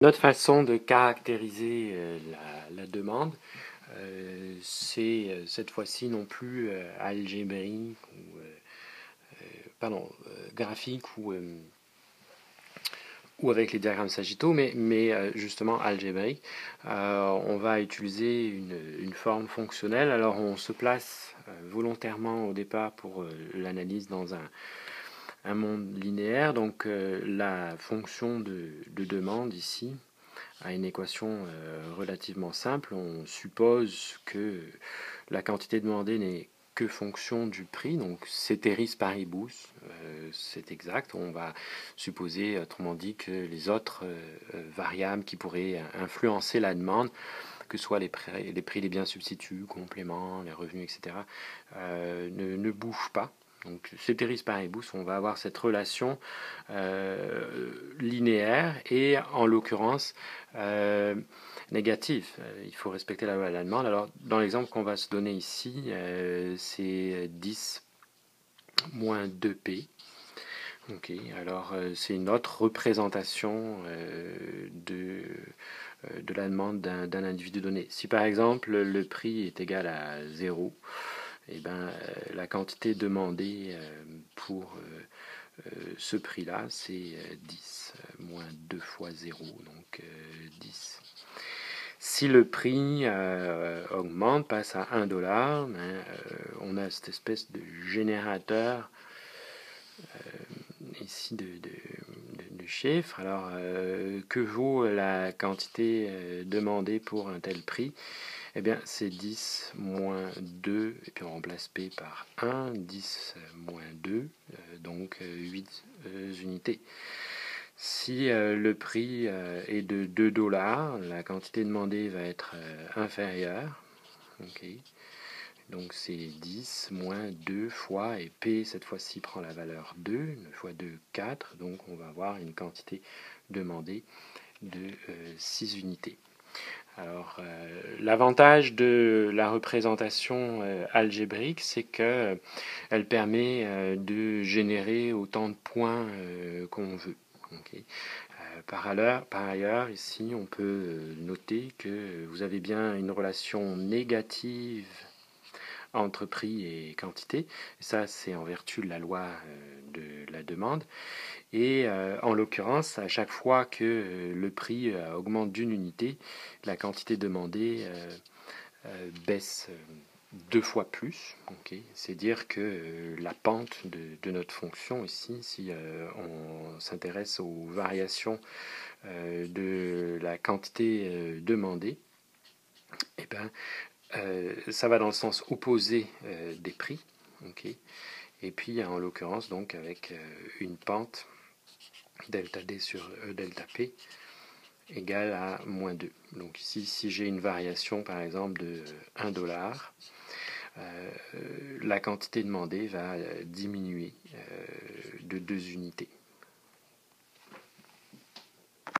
Notre façon de caractériser la demande, c'est cette fois-ci non plus algébrique ou graphique ou avec les diagrammes sagittaux, mais justement algébrique. On va utiliser une forme fonctionnelle. Alors on se place volontairement au départ pour l'analyse dans un monde linéaire. Donc la fonction de demande ici à une équation relativement simple. On suppose que la quantité demandée n'est que fonction du prix, donc ceteris paribus, c'est exact. On va supposer, autrement dit, que les autres variables qui pourraient influencer la demande, que ce soit les prix des biens substituts, compléments, les revenus, etc., ne bougent pas. Donc, ceteris paribus, on va avoir cette relation linéaire et, en l'occurrence, négative. Il faut respecter la loi de la demande. Alors, dans l'exemple qu'on va se donner ici, c'est 10 moins 2p. Ok, alors c'est une autre représentation de la demande d'un individu donné. Si par exemple le prix est égal à 0, eh ben, la quantité demandée pour ce prix-là, c'est 10, moins 2 fois 0, donc 10. Si le prix augmente, passe à 1 dollar, on a cette espèce de générateur ici de chiffres. Alors, que vaut la quantité demandée pour un tel prix? Eh bien, c'est 10 moins 2, et puis on remplace P par 1, 10 moins 2, donc 8 unités. Si le prix est de 2 dollars, la quantité demandée va être inférieure. Okay. Donc c'est 10 moins 2 fois, et P cette fois-ci prend la valeur 2, 9 fois 2, 4, donc on va avoir une quantité demandée de 6 unités. Alors, l'avantage de la représentation algébrique, c'est qu'elle permet de générer autant de points qu'on veut. Okay. Par ailleurs, ici, on peut noter que vous avez bien une relation négative entre prix et quantité. Ça, c'est en vertu de la loi de la demande. Et en l'occurrence, à chaque fois que le prix augmente d'une unité, la quantité demandée baisse 2 fois plus. Okay. C'est dire que la pente de notre fonction ici, si on s'intéresse aux variations de la quantité demandée, eh ben, ça va dans le sens opposé des prix. Okay. Et puis en l'occurrence donc avec une pente delta D sur E delta P égale à moins 2. Donc ici, si j'ai une variation par exemple de 1 dollar, la quantité demandée va diminuer de 2 unités.